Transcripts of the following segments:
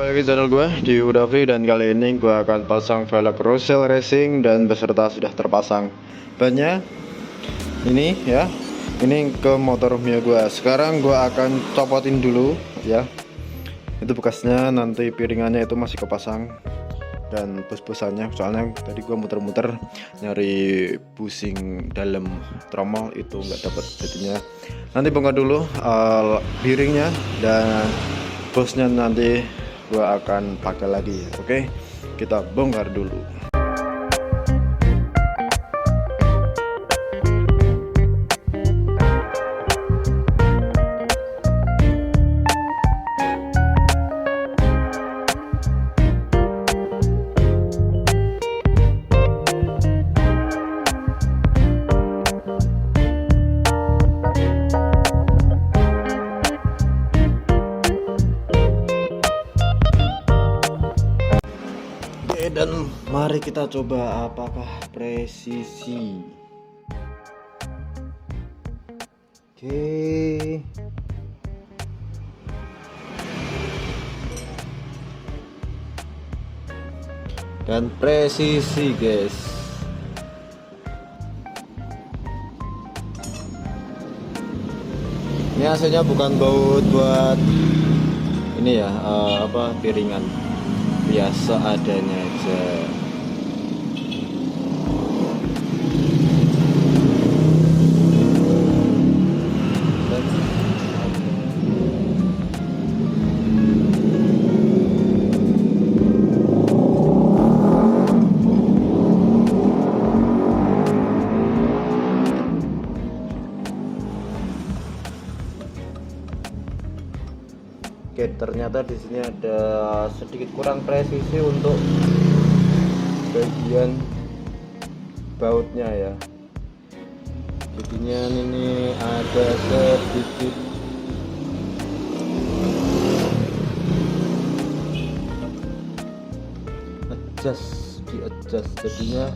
Balik lagi channel gue di Udafi, dan kali ini gue akan pasang velg Rosel Racing dan beserta sudah terpasang bannya ini ya. Ini ke motor Mio gue. Sekarang gue akan copotin dulu ya. Itu bekasnya, nanti piringannya itu masih kepasang dan bus-busannya. Soalnya tadi gue muter-muter nyari busing dalam tromol itu nggak dapat, jadinya nanti bongkar dulu piringnya dan busnya nanti gua akan pakai lagi. Oke, kita bongkar dulu. Dan mari kita coba apakah presisi. Oke. Dan presisi, guys. Ini hasilnya bukan baut buat ini ya, piringan, biasa adanya aja. Oke, ternyata di sini ada sedikit kurang presisi untuk bagian bautnya ya. Jadinya ini ada sedikit di adjust, jadinya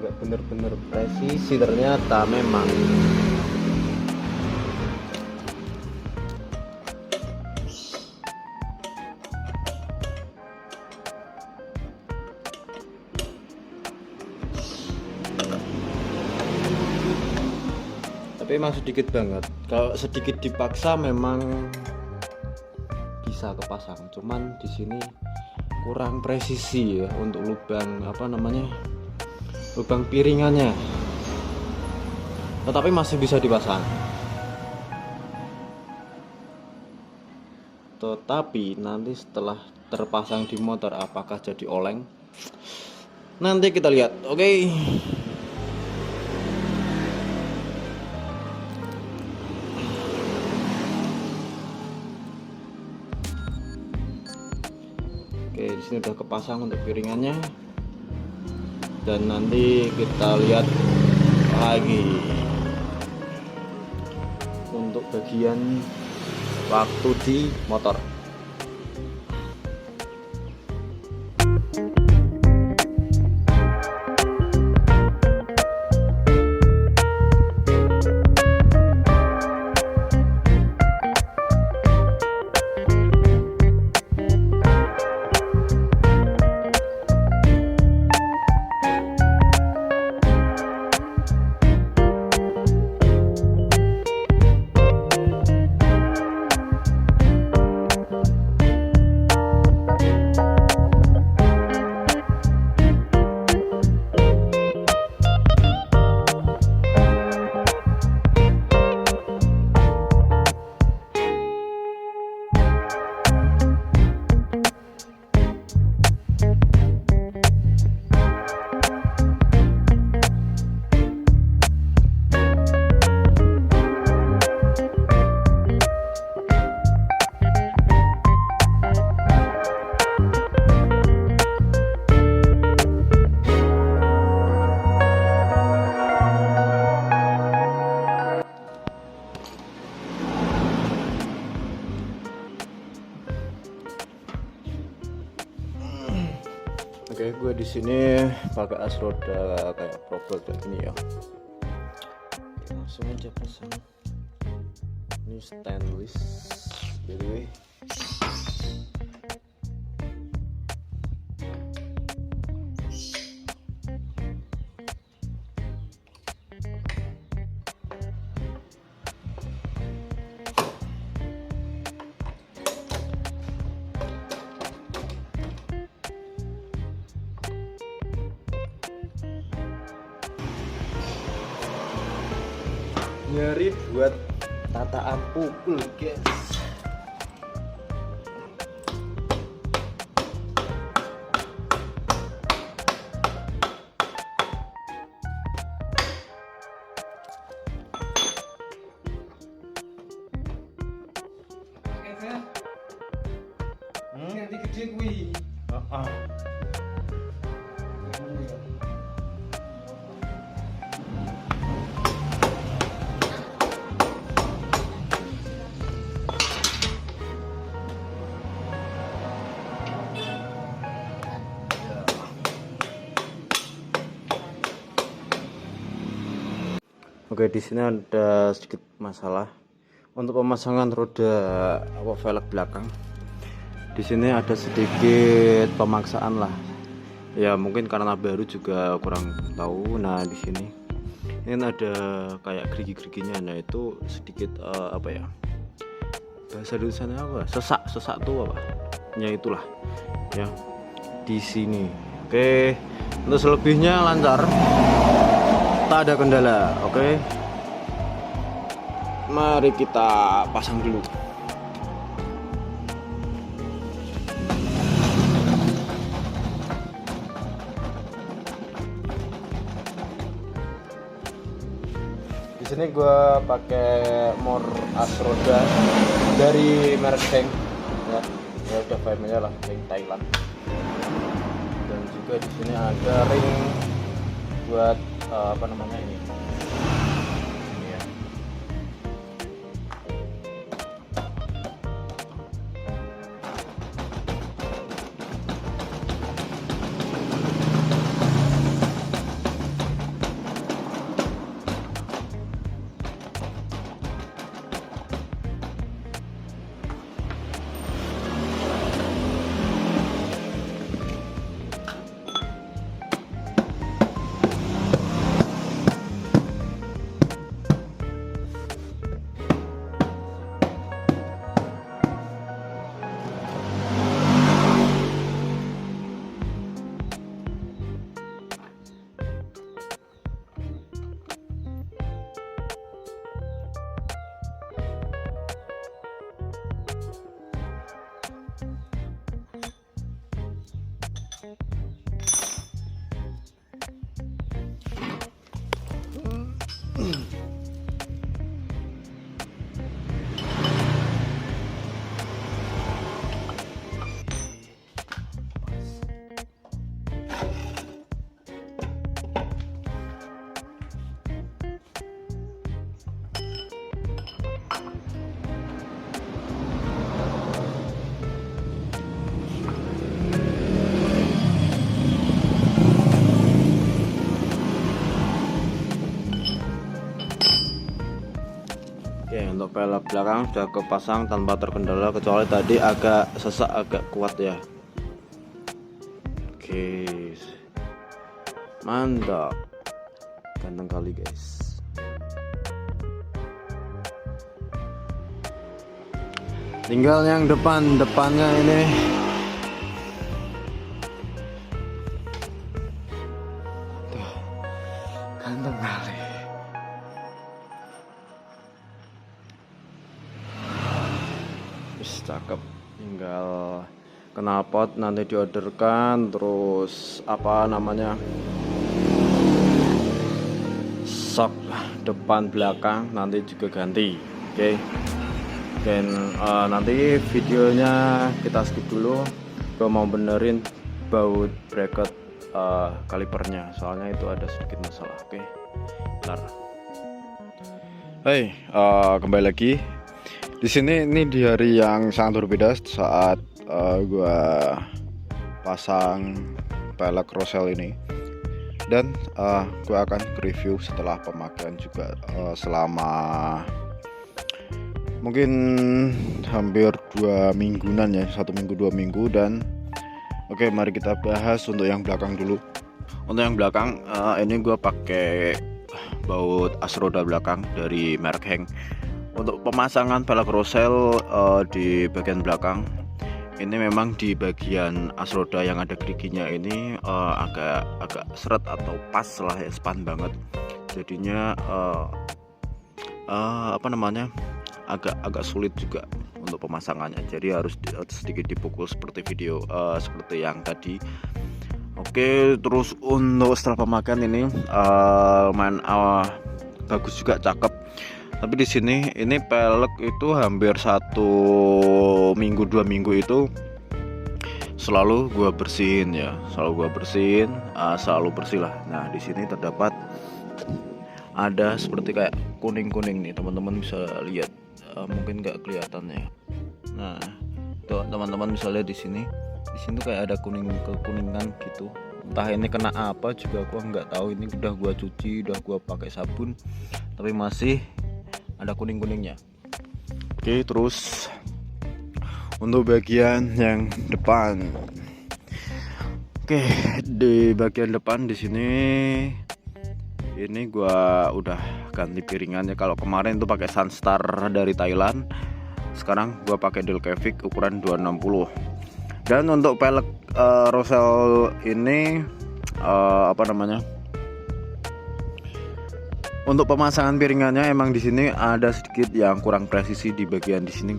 nggak bener-bener presisi ternyata memang. Tapi emang sedikit banget. Kalau sedikit dipaksa memang bisa kepasang, cuman di sini kurang presisi ya untuk lubang lubang piringannya. Tetapi masih bisa dipasang. Tetapi nanti setelah terpasang di motor apakah jadi oleng? Nanti kita lihat. Oke. Oke, di sini udah kepasang untuk piringannya. Dan nanti kita lihat lagi untuk bagian waktu di motor. Oke, gue di sini pakai as roda kayak probot kayak gini ya. Oke, langsung aja pasang. Ini stainless, by the way. nyari buat tataan pukul guys. Gede kuwi. Heeh. Oke, di sini ada sedikit masalah untuk pemasangan roda velg belakang. Di sini ada sedikit pemaksaan lah. Ya mungkin karena baru juga kurang tahu. Nah di sini ini ada kayak gerigi-geriginya. Nah itu sedikit apa ya? Bahasa di sana apa? Sesak tuh apa? Ya itulah. Ya di sini. Oke, untuk selebihnya lancar. Tak ada kendala. Oke, mari kita pasang dulu. Di sini gue pakai mor Asroda dari merek Heng. Ya udah family lah, Heng Thailand. Dan juga di sini ada ring buat apa namanya ini ya. Oke, untuk velg belakang sudah kepasang tanpa terkendala, kecuali tadi agak sesak, agak kuat ya. Oke, mantap, ganteng kali guys. Tinggal yang depannya ini. Tuh, ganteng kali. Cakep, tinggal knalpot nanti diorderkan, terus apa namanya, sok depan belakang nanti juga ganti. Oke. Dan nanti videonya kita skip dulu. Gue mau benerin baut bracket kalipernya, soalnya itu ada sedikit masalah. Oke, bentar. Hey, kembali lagi. Di sini ini di hari yang sangat berbeda saat gua pasang velg Rosel ini, dan gua akan review setelah pemakaian juga selama mungkin hampir 2 mingguan ya, 1 minggu 2 minggu. Dan oke, mari kita bahas untuk yang belakang dulu. Untuk yang belakang ini gua pakai baut Asroda belakang dari merek Heng. Untuk pemasangan velg Rosel di bagian belakang ini memang di bagian Asroda yang ada geriginya ini agak seret atau pas lah ya, span banget. Jadinya apa namanya, agak sulit juga untuk pemasangannya, jadi harus sedikit dipukul seperti video seperti yang tadi. Oke, terus untuk setelah pemakaian ini lumayan bagus juga, cakep. Tapi di sini ini pelek itu hampir 1 minggu 2 minggu itu selalu gua bersihin ya, selalu bersih lah. Nah di sini terdapat ada seperti kayak kuning-kuning nih, teman-teman bisa lihat, mungkin nggak kelihatan ya. Nah tuh teman-teman bisa lihat di sini tuh kayak ada kekuningan gitu, entah ini kena apa juga gua nggak tahu. Ini udah gua cuci, udah gua pakai sabun, tapi masih ada kuning-kuningnya. Oke, terus untuk bagian yang depan. Oke, di bagian depan di sini ini gua udah ganti piringannya. Kalau kemarin tuh pakai Sunstar dari Thailand, sekarang gua pakai Delcavic ukuran 260. Dan untuk pelek Rosel ini apa namanya, untuk pemasangan piringannya emang di sini ada sedikit yang kurang presisi di bagian di sini.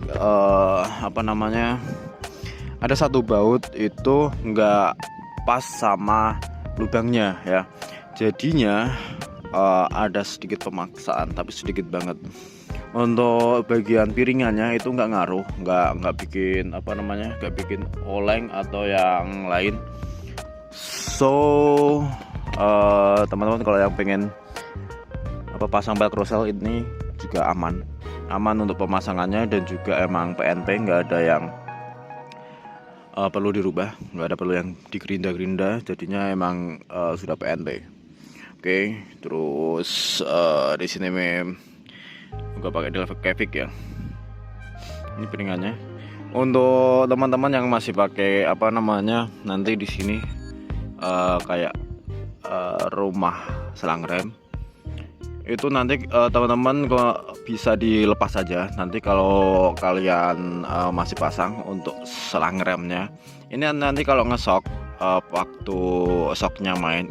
Apa namanya, ada satu baut itu nggak pas sama lubangnya ya, jadinya ada sedikit pemaksaan, tapi sedikit banget. Untuk bagian piringannya itu nggak ngaruh, nggak bikin apa namanya, nggak bikin oleng atau yang lain. So teman-teman kalau yang pengen pasang pelek Rosel ini juga aman untuk pemasangannya, dan juga emang PNP, nggak ada yang perlu dirubah, nggak ada perlu yang digerinda-gerinda, jadinya emang sudah PNP. Oke, terus di sini juga pakai Delcavic ya. Ini piringannya. Untuk teman-teman yang masih pakai apa namanya, nanti di sini kayak rumah selang rem itu nanti teman-teman bisa dilepas saja. Nanti kalau kalian masih pasang untuk selang remnya, ini nanti kalau ngesok waktu soknya main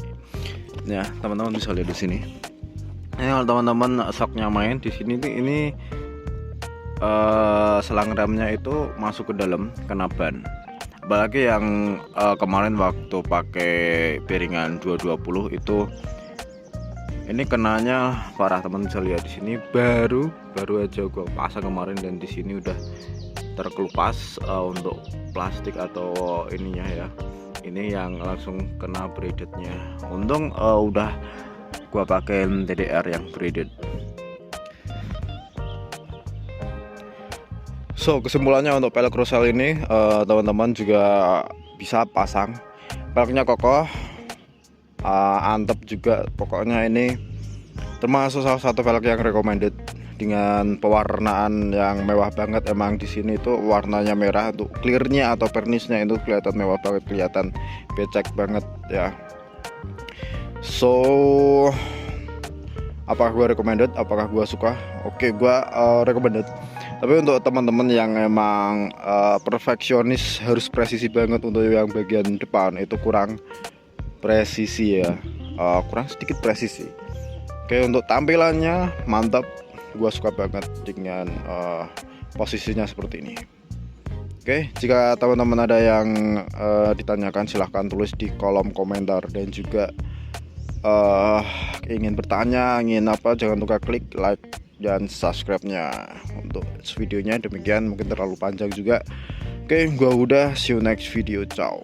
ya, teman-teman bisa lihat di sini. Ini kalau teman-teman soknya main di sini nih, ini selang remnya itu masuk ke dalam, kena ban. Apalagi yang kemarin waktu pakai piringan 220 itu, ini kenanya parah, teman bisa lihat di sini. Baru aja gua pasang kemarin, dan di sini udah terkelupas untuk plastik atau ininya ya. Ini yang langsung kena braidednya. Untung udah gua pakai TDR yang braided. So kesimpulannya untuk pelek Rosel ini, teman-teman juga bisa pasang, peleknya kokoh, antep juga. Pokoknya ini termasuk salah satu pelek yang recommended, dengan pewarnaan yang mewah banget. Emang di sini tuh warnanya merah, untuk clearnya atau varnishnya itu kelihatan mewah banget, kelihatan becek banget ya. So apakah gua recommended, apakah gua suka? Oke, gua recommended. Tapi untuk teman-teman yang emang perfeksionis, harus presisi banget untuk yang bagian depan, itu kurang presisi ya, kurang sedikit presisi. Oke, untuk tampilannya mantap, gua suka banget dengan posisinya seperti ini. Oke, jika teman-teman ada yang ditanyakan, silahkan tulis di kolom komentar. Dan juga ingin bertanya, ingin apa, jangan lupa klik like dan subscribe-nya untuk videonya. Demikian, mungkin terlalu panjang juga. Oke, gua udah, see you next video, ciao.